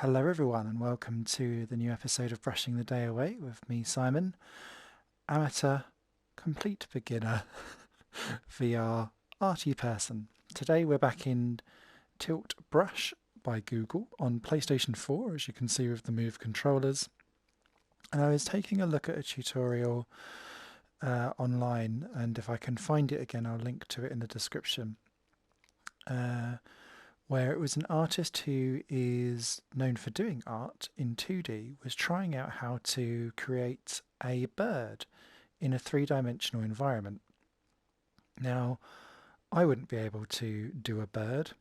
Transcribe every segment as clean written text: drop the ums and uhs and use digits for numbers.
Hello everyone and welcome to the new episode of Brushing the Day Away with me, Simon, amateur, complete beginner, VR arty person. Today we're back in Tilt Brush by Google on PlayStation 4, as you can see with the Move controllers. And I was taking a look at a tutorial online, and if I can find it again I'll link to it in the description. Where it was an artist who is known for doing art in 2D, was trying out how to create a bird in a three-dimensional environment. Now, I wouldn't be able to do a bird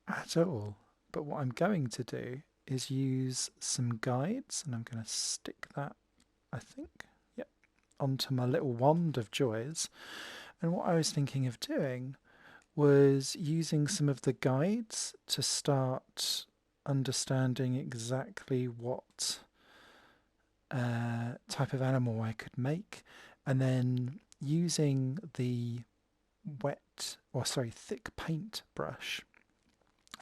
at all, but what I'm going to do is use some guides, and I'm going to stick that, I think, yep, onto my little wand of joys. And what I was thinking of doing was using some of the guides to start understanding exactly what type of animal I could make, and then using the thick paint brush,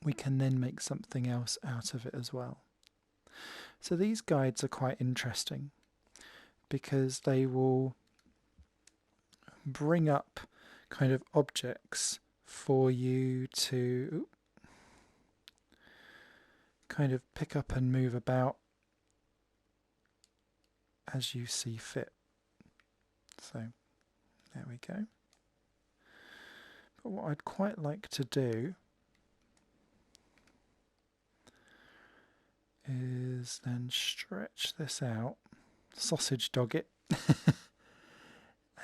we can then make something else out of it as well. So these guides are quite interesting because they will bring up kind of objects for you to kind of pick up and move about as you see fit. So there we go. But what I'd quite like to do is then stretch this out, sausage dog it,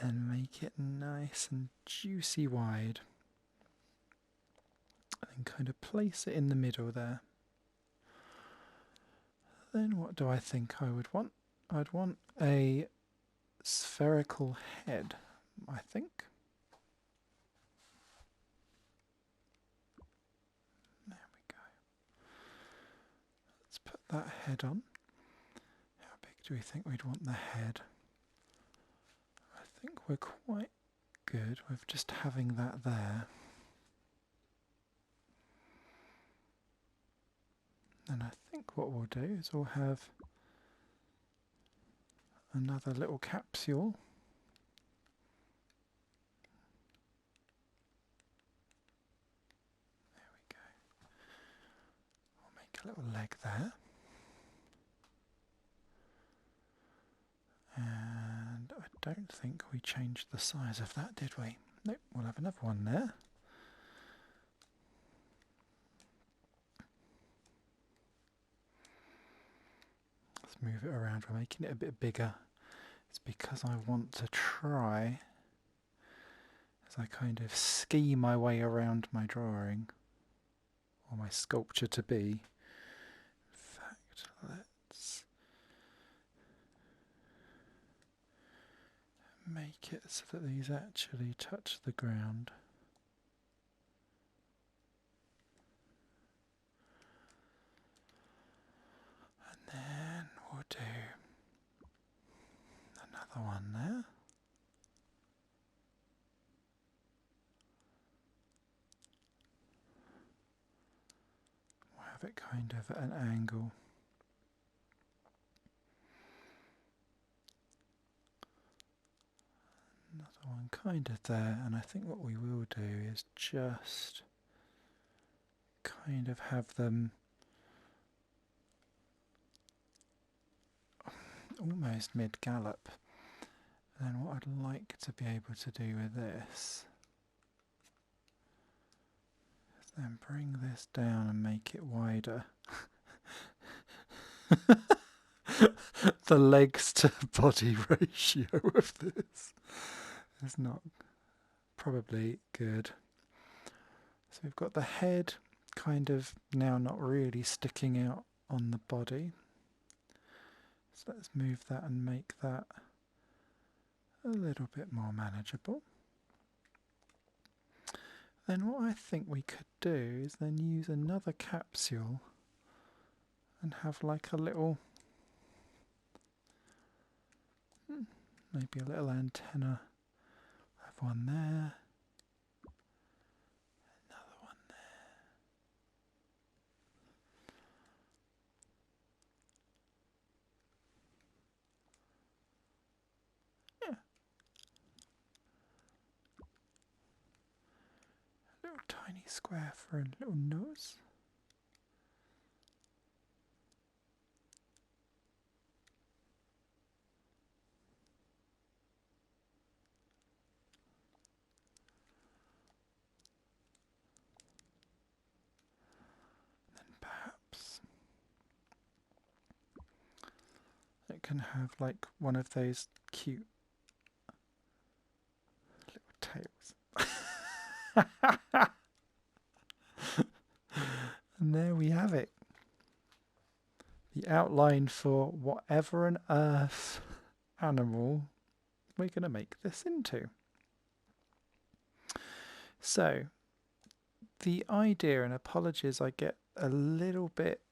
and make it nice and juicy wide. And kind of place it in the middle there. Then what do I think I would want? I'd want a spherical head, I think. There we go. Let's put that head on. How big do we think we'd want the head? I think we're quite good with just having that there. And I think what we'll do is we'll have another little capsule. There we go. We'll make a little leg there. And I don't think we changed the size of that, did we? Nope, we'll have another one there. Move it around. We're making it a bit bigger. It's because I want to try, as I kind of ski my way around my drawing, or my sculpture to be. In fact, let's make it so that these actually touch the ground. And then we'll do another one there. We'll have it kind of at an angle. Another one kind of there, and I think what we will do is just kind of have them almost mid-gallop. And then what I'd like to be able to do with this is then bring this down and make it wider. The legs to body ratio of this is not probably good. So we've got the head kind of now not really sticking out on the body. So let's move that and make that a little bit more manageable. Then what I think we could do is then use another capsule and have like a little, maybe a little antenna. Have one there, another one there. tiny square for a little nose. Then perhaps it can have like one of those cute little tails. And there we have it. The outline for whatever on earth animal we're going to make this into. So, the idea, and apologies I get a little bit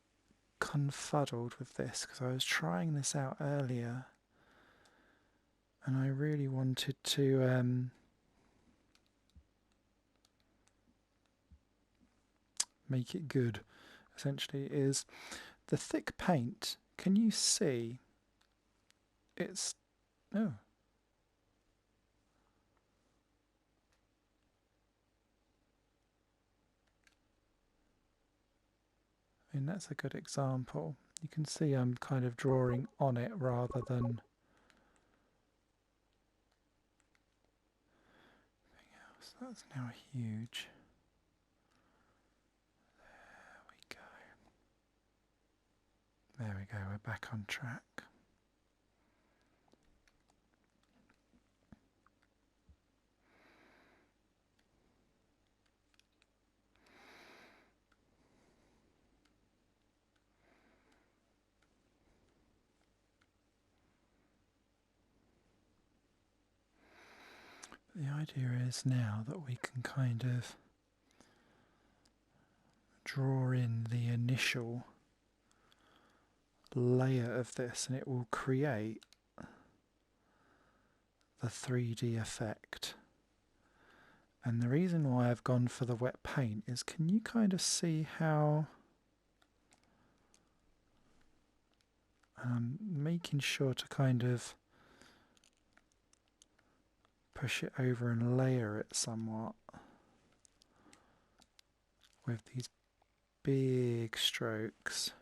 confuddled with this because I was trying this out earlier and I really wanted to make it good, essentially, is the thick paint. Can you see it's... oh. I mean, that's a good example. You can see I'm kind of drawing on it rather than anything else. That's now huge. There we go, we're back on track. The idea is now that we can kind of draw in the initial layer of this and it will create the 3D effect. And the reason why I've gone for the wet paint is, can you kind of see how I'm making sure to kind of push it over and layer it somewhat with these big strokes,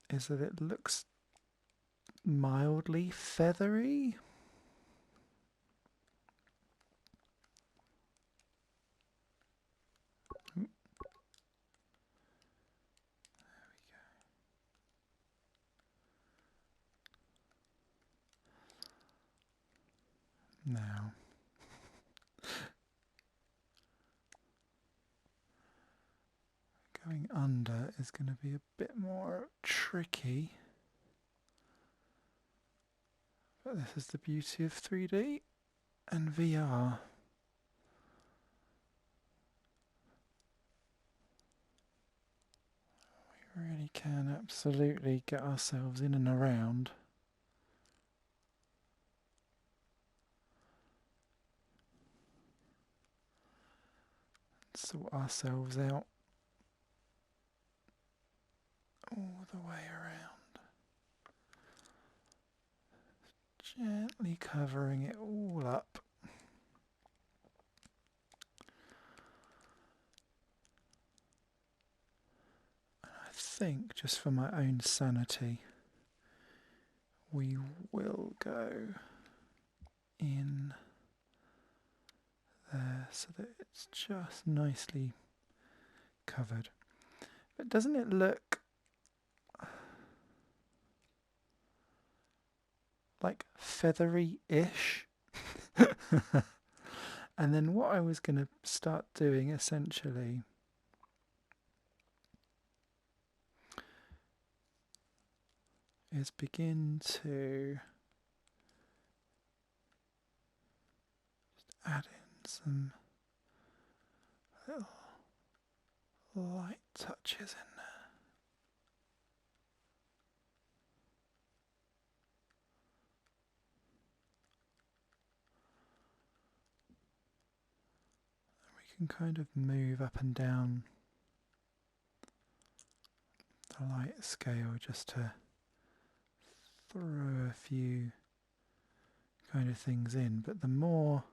is that it looks mildly feathery. Now, going under is going to be a bit more tricky, but this is the beauty of 3D and VR. We really can absolutely get ourselves in and around. Sort ourselves out all the way around, gently covering it all up. And I think, just for my own sanity, we will go in there so that it's just nicely covered. But doesn't it look like feathery-ish? And then what I was going to start doing essentially is begin to just add in some little light touches in there. And we can kind of move up and down the light scale just to throw a few kind of things in, but the more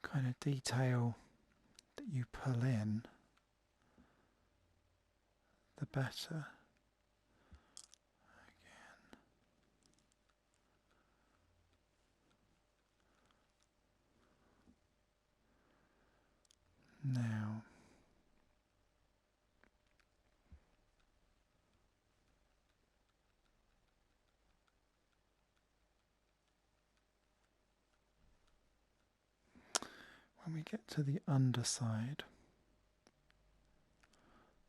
kind of detail that you pull in, the better. Now, when we get to the underside,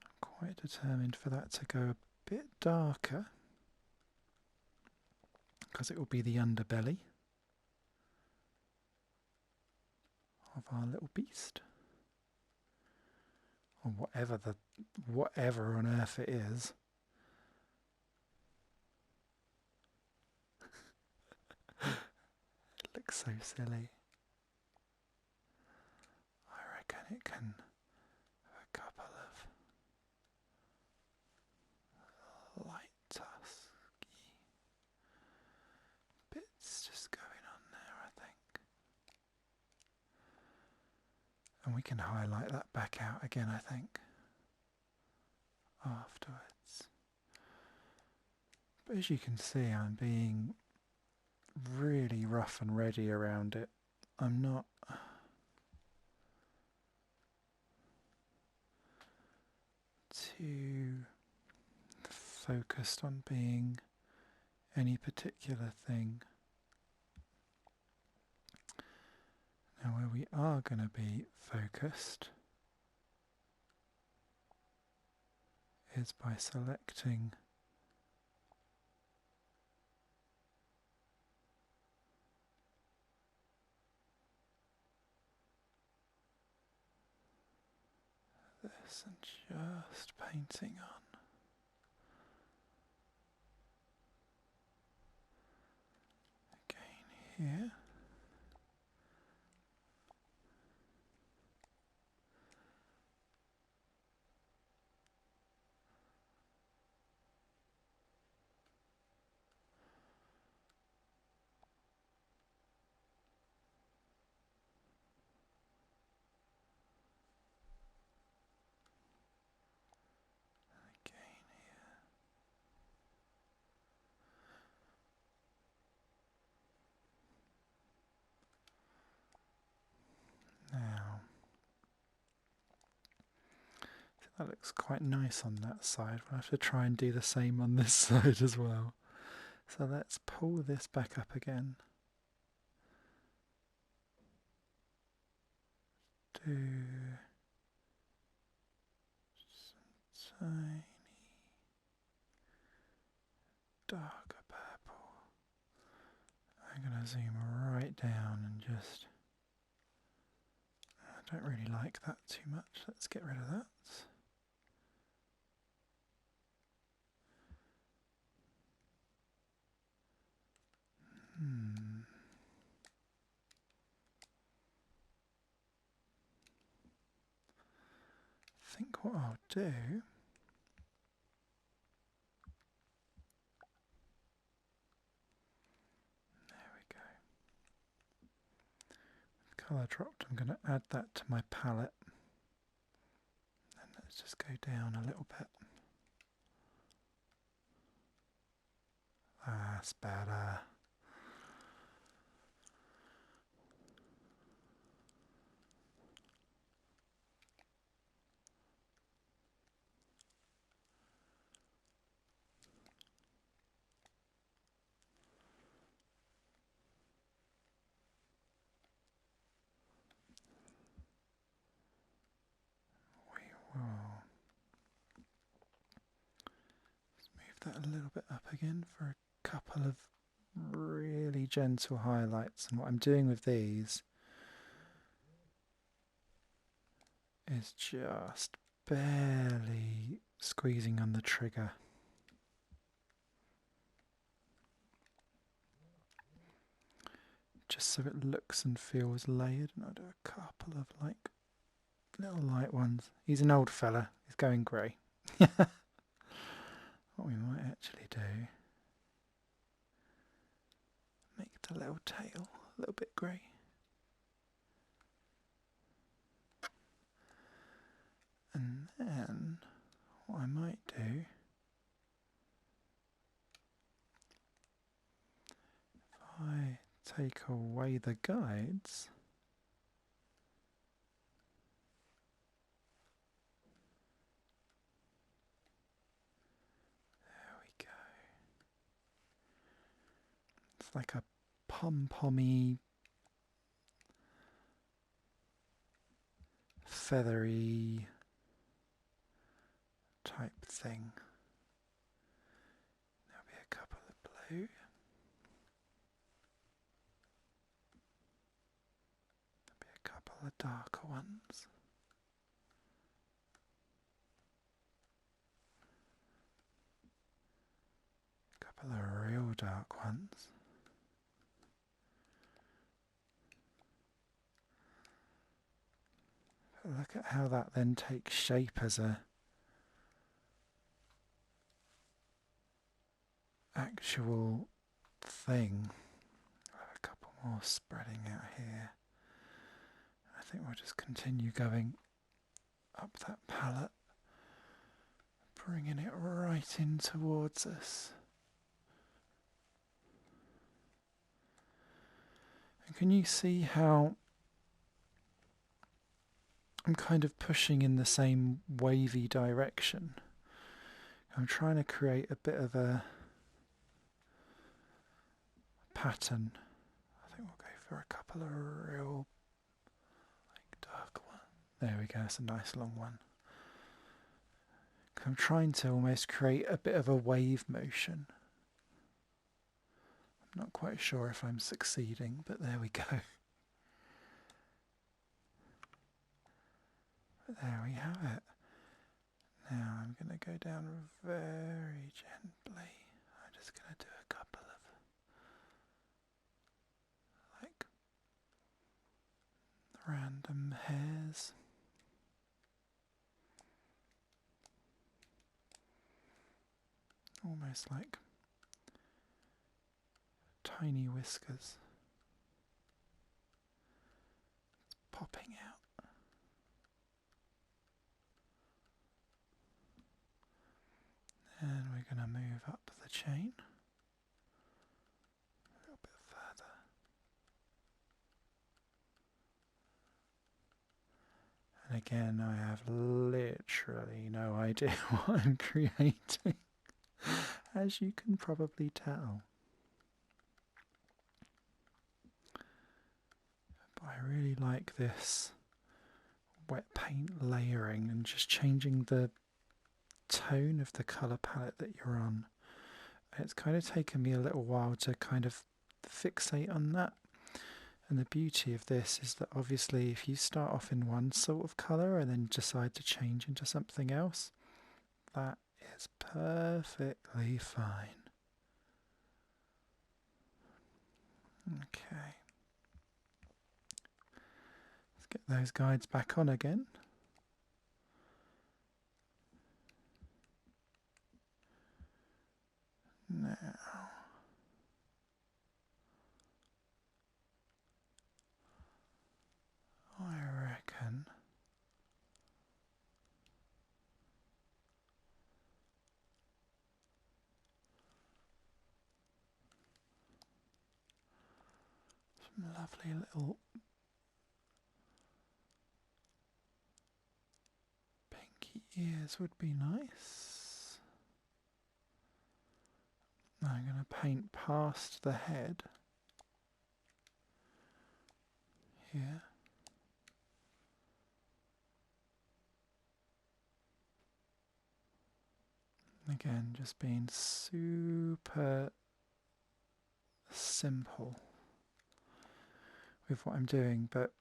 I'm quite determined for that to go a bit darker, because it will be the underbelly of our little beast, or whatever on earth it is. It looks so silly. I reckon it can have a couple of light tusky bits just going on there, I think. And we can highlight that back out again, I think, afterwards. But as you can see, I'm being really rough and ready around it. I'm not too focused on being any particular thing. Now where we are going to be focused is by selecting this and just painting on. Again here. Now, that looks quite nice on that side. We'll have to try and do the same on this side as well. So let's pull this back up again. Do some tiny darker purple. I'm going to zoom right down and just... I don't really like that too much. Let's get rid of that. I think what I'll do... There we go. Colour dropped. I'm going to add that to my palette. And let's just go down a little bit. That's better. That a little bit up again for a couple of really gentle highlights. And what I'm doing with these is just barely squeezing on the trigger. Just so it looks and feels layered. And I'll do a couple of like little light ones. He's an old fella, he's going grey. What we might actually do, make the little tail a little bit grey. And what I might do, if I take away the guides, there we go. It's like a pom-pommy, feathery type thing. There'll be a couple of blue. There'll be a couple of darker ones. A couple of real dark ones. But look at how that then takes shape as a actual thing. A couple more spreading out here. I think we'll just continue going up that palette, bringing it right in towards us. And can you see how I'm kind of pushing in the same wavy direction? I'm trying to create a bit of a pattern. I think we'll go for a couple of real dark ones. There we go, it's a nice long one. I'm trying to almost create a bit of a wave motion. I'm not quite sure if I'm succeeding, but there we go. But there we have it. Now I'm going to go down very gently. I'm just going to do a couple of like random hairs. Almost like tiny whiskers. It's popping out. And we're going to move up the chain a little bit further. And again, I have literally no idea what I'm creating, as you can probably tell. But I really like this wet paint layering and just changing the tone of the colour palette that you're on. It's kind of taken me a little while to kind of fixate on that. And the beauty of this is that obviously if you start off in one sort of colour and then decide to change into something else, that is perfectly fine. Okay. Let's get those guides back on again. Now, I reckon some lovely little pinky ears would be nice. I'm going to paint past the head here. Again, just being super simple with what I'm doing, but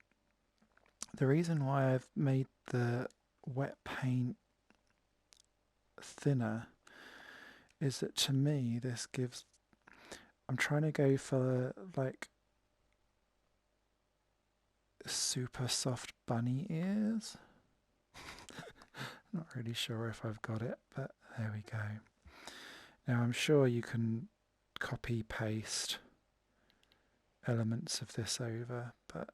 the reason why I've made the wet paint thinner is that to me this gives, I'm trying to go for like super soft bunny ears. Not really sure if I've got it, but there we go. Now I'm sure you can copy paste elements of this over, but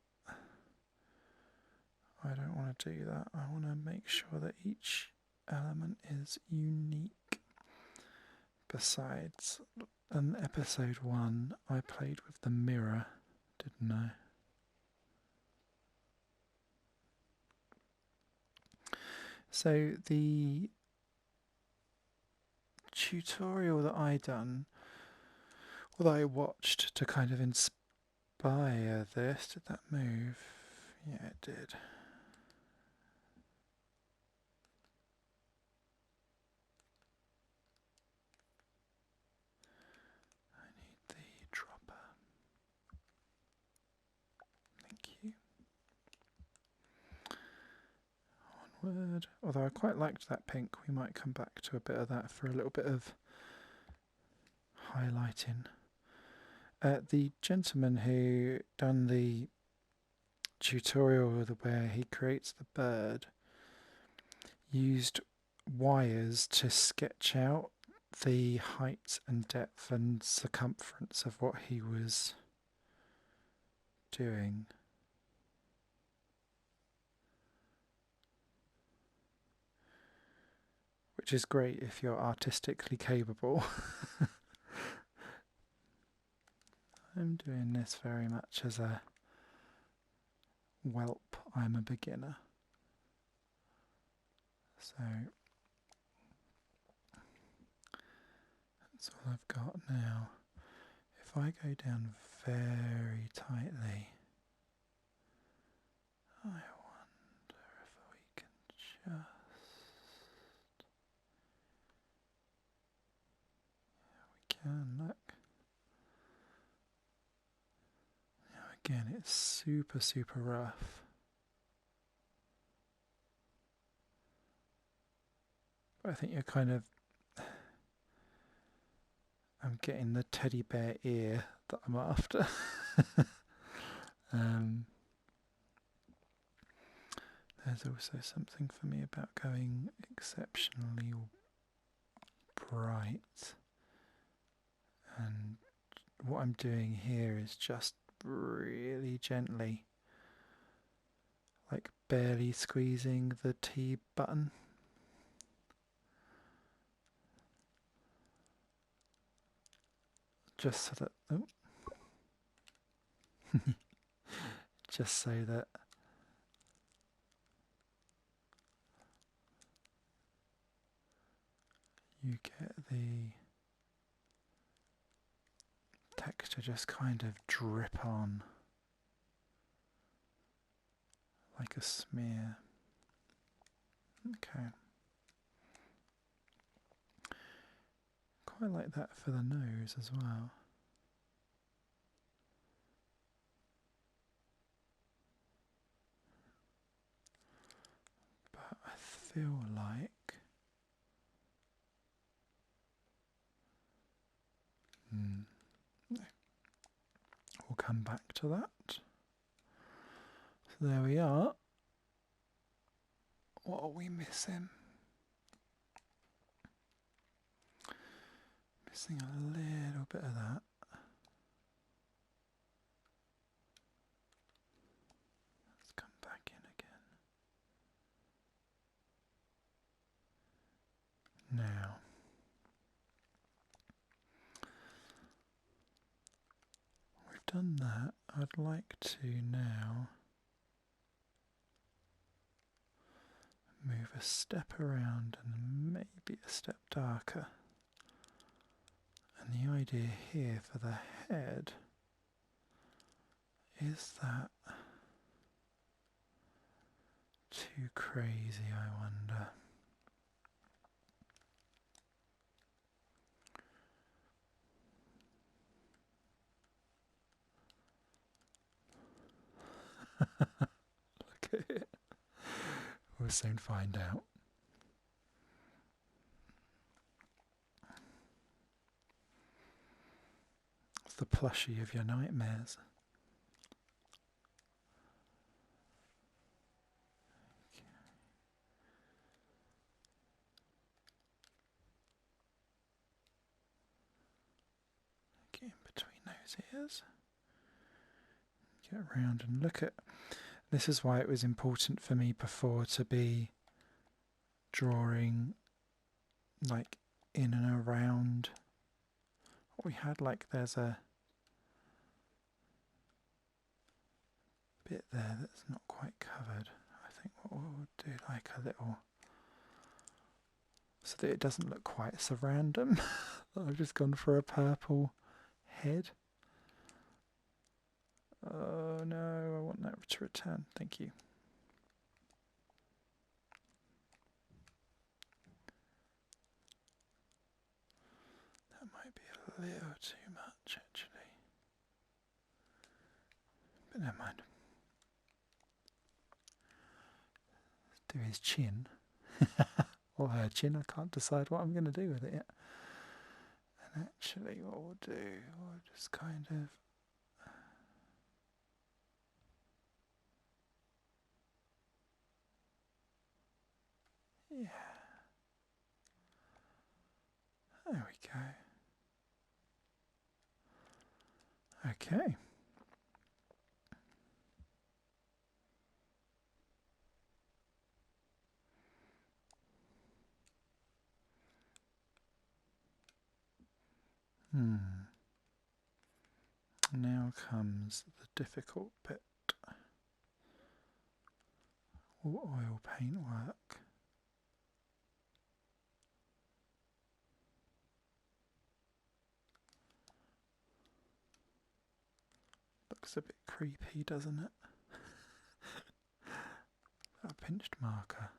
I don't want to do that. I want to make sure that each element is unique. Besides, in episode 1 I played with the mirror, didn't I? So the tutorial that I watched to kind of inspire this, did that move? Yeah, it did. I need the dropper. Thank you. Onward. Although I quite liked that pink, we might come back to a bit of that for a little bit of highlighting. The gentleman who done the tutorial where he creates the bird used wires to sketch out the height and depth and circumference of what he was doing. Which is great if you're artistically capable. I'm doing this very much as a whelp, I'm a beginner. So that's all I've got now. If I go down very tightly, I wonder if we can just... Yeah, we can, look. Now again, it's super, super rough. But I think you're kind of... I'm getting the teddy bear ear that I'm after. There's also something for me about going exceptionally bright, and what I'm doing here is just really gently, like barely squeezing the T button. Just so that, oh, just so that you get the texture just kind of drip on like a smear. Okay. Quite like that for the nose as well. But I feel like we'll come back to that. So there we are. What are we missing? Missing a little bit of that. Let's come back in again. Now, we've done that. I'd like to now move a step around and maybe a step darker. And the idea here for the head is that too crazy, I wonder. Look at it. We'll soon find out. It's the plushie of your nightmares. Get in between those ears. Get around and look at... This is why it was important for me before to be drawing like in and around what we had. Like there's a bit there that's not quite covered. I think what we'll do, like a little, so that it doesn't look quite so random. I've just gone for a purple head. Oh no, I want that to return. Thank you. That might be a little too much actually. But never mind. Let's do his chin. Or her chin, I can't decide what I'm going to do with it yet. And actually what we'll do, we'll just kind of yeah. There we go. Okay. Now comes the difficult bit. Will oil paint work? Looks a bit creepy, doesn't it? A pinched marker.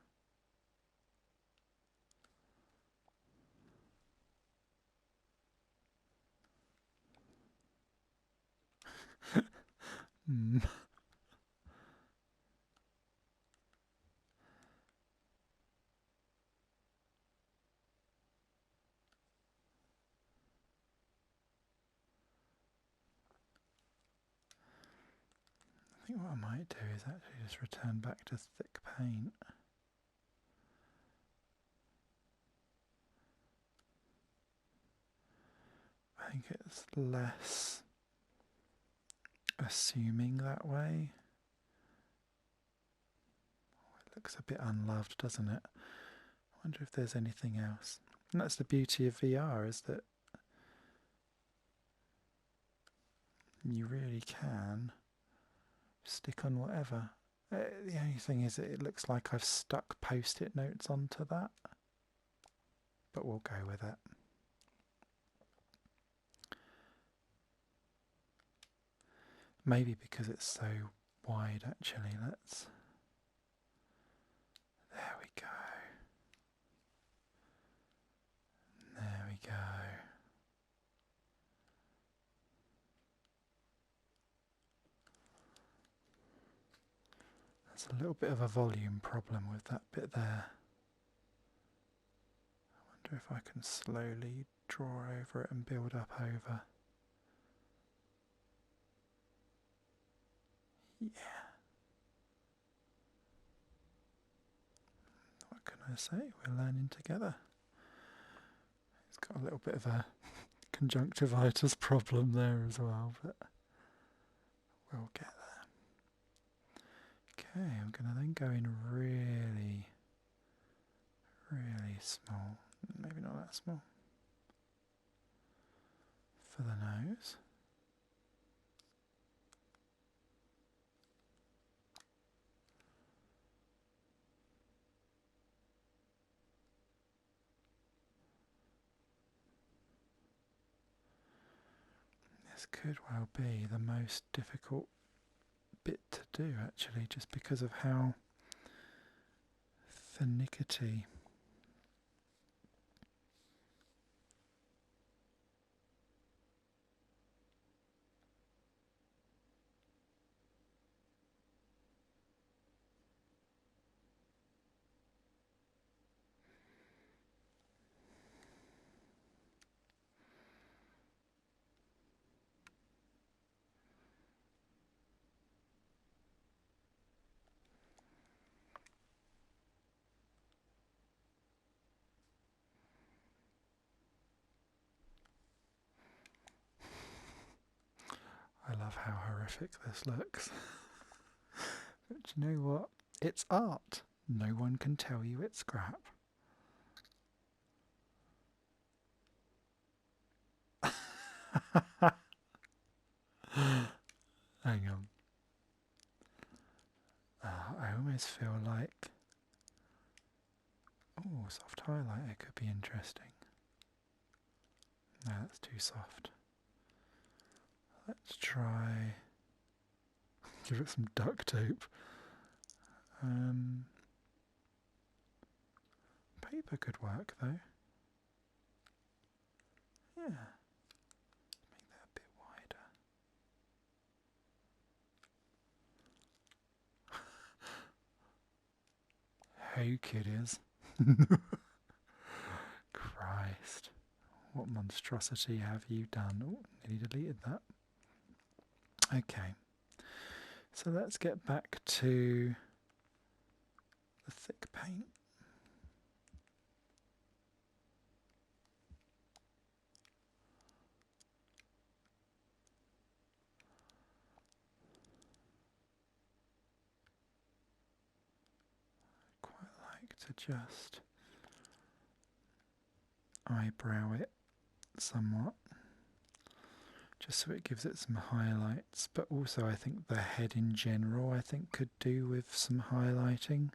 I think what I might do is actually just return back to thick paint. I think it's less assuming that way. Oh, it looks a bit unloved, doesn't it? I wonder if there's anything else. And that's the beauty of VR, is that you really can stick on whatever. The only thing is that it looks like I've stuck post-it notes onto that, but we'll go with it. Maybe because it's so wide actually. There we go. There we go. There's a little bit of a volume problem with that bit there. I wonder if I can slowly draw over it and build up over. Yeah. What can I say? We're learning together. It's got a little bit of a conjunctivitis problem there as well, but we'll get there. Okay, I'm going to then go in really, really small. Maybe not that small. For the nose. This could well be the most difficult bit to do actually, just because of how finicky. I love how horrific this looks. But you know what? It's art. No one can tell you it's crap. Hang on. I almost feel like... Oh, soft highlighter could be interesting. No, that's too soft. Let's try... give it some duct tape. Paper could work though. Yeah. Make that a bit wider. Hey kiddies. Christ. What monstrosity have you done? Oh, nearly deleted that. Okay. So let's get back to the thick paint. Quite like to just eyebrow it somewhat, just so it gives it some highlights, but also I think the head in general could do with some highlighting,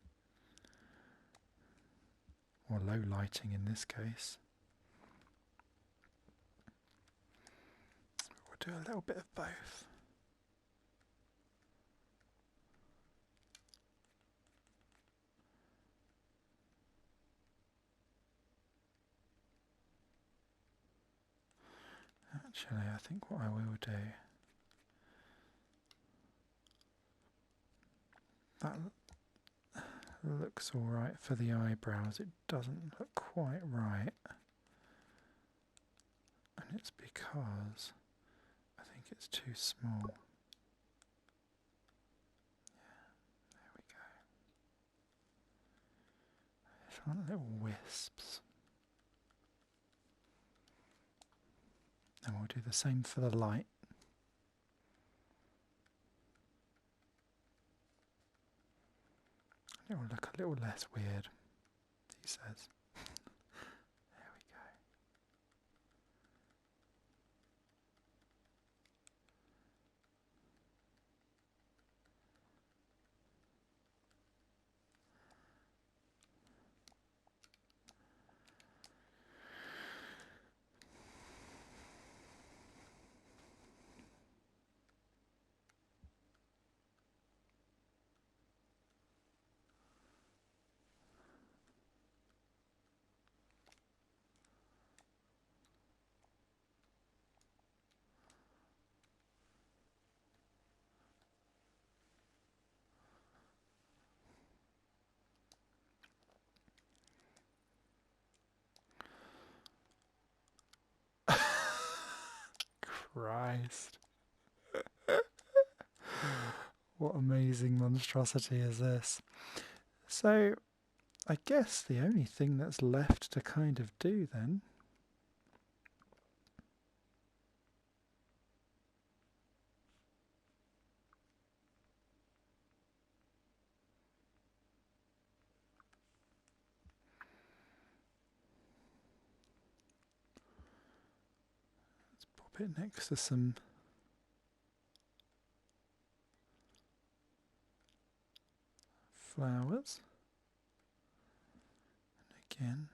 or low lighting in this case. We'll do a little bit of both. Actually, I think what I will do, that looks alright for the eyebrows, it doesn't look quite right, and it's because I think it's too small. Yeah, there we go. I just want little wisps. And we'll do the same for the light. It will look a little less weird, he says. There we go. Christ. What amazing monstrosity is this? So, I guess the only thing that's left to kind of do then is pop it next to some flowers. And again,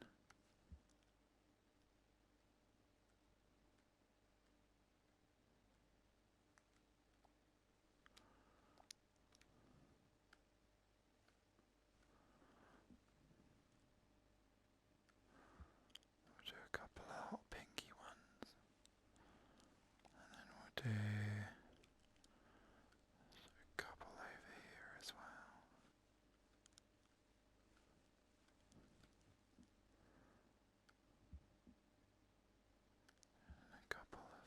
we'll do a couple of hot pinky ones. And then we'll do a couple over here as well. And a couple of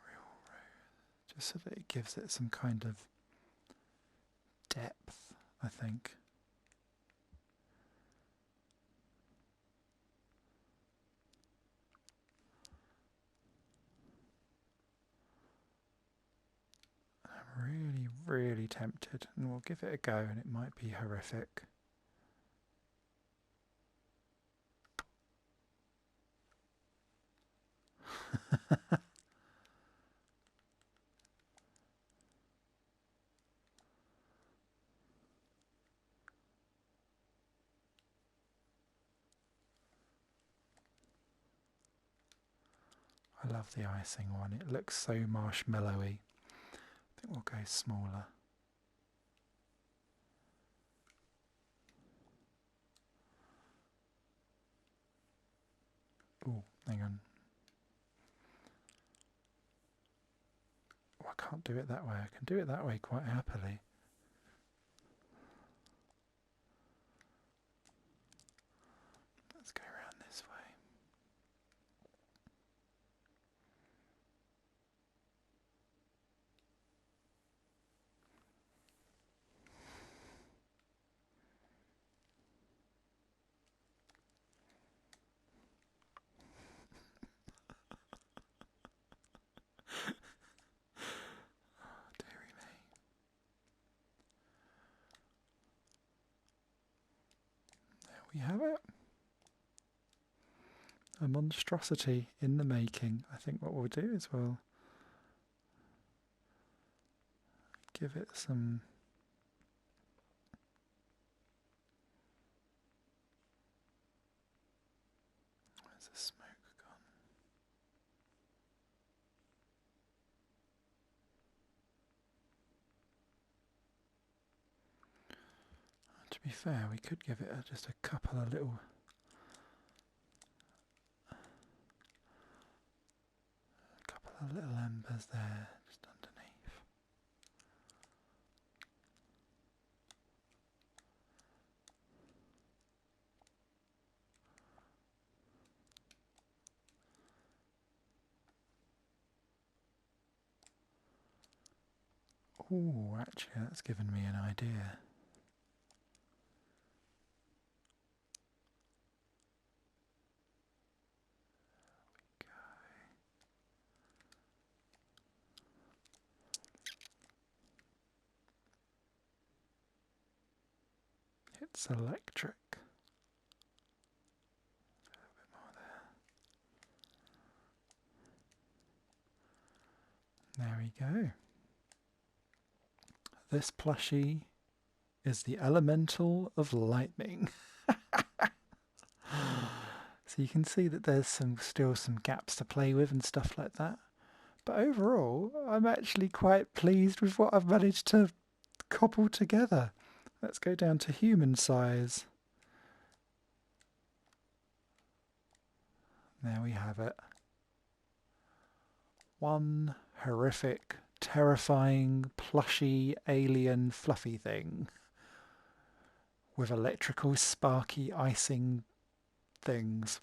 real rose, just so that it gives it some kind of depth, I think. I'm really, really tempted, and we'll give it a go, and it might be horrific. I love the icing one. It looks so marshmallowy. I think we'll go smaller. Oh, hang on. Oh, I can't do it that way. I can do it that way quite happily. Let's go around this way. Dearie me. There we have it. A monstrosity in the making. I think what we'll do is we'll give it some where's the smoke gone? To be fair, we could give it just a couple of little embers there, just underneath. Oh, actually, that's given me an idea. It's electric. A little bit more there. There we go. This plushie is the elemental of lightning. So you can see that there's still some gaps to play with and stuff like that. But overall, I'm actually quite pleased with what I've managed to cobble together. Let's go down to human size. There we have it. One horrific, terrifying, plushy, alien, fluffy thing with electrical, sparky, icing things.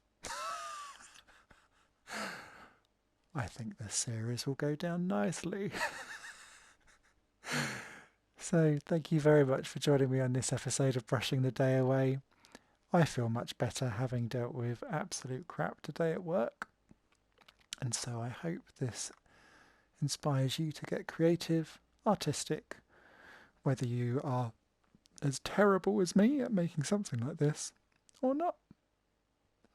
I think this series will go down nicely. So, thank you very much for joining me on this episode of Brushing the Day Away. I feel much better having dealt with absolute crap today at work. And so I hope this inspires you to get creative, artistic, whether you are as terrible as me at making something like this or not.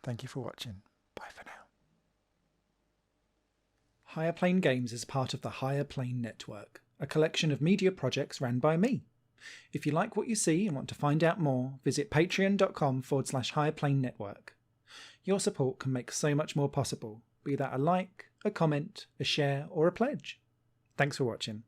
Thank you for watching. Bye for now. Higher Plane Games is part of the Higher Plane Network, a collection of media projects ran by me. If you like what you see and want to find out more, visit patreon.com/Higher Plane Network. Your support can make so much more possible, be that a like, a comment, a share, or a pledge. Thanks for watching.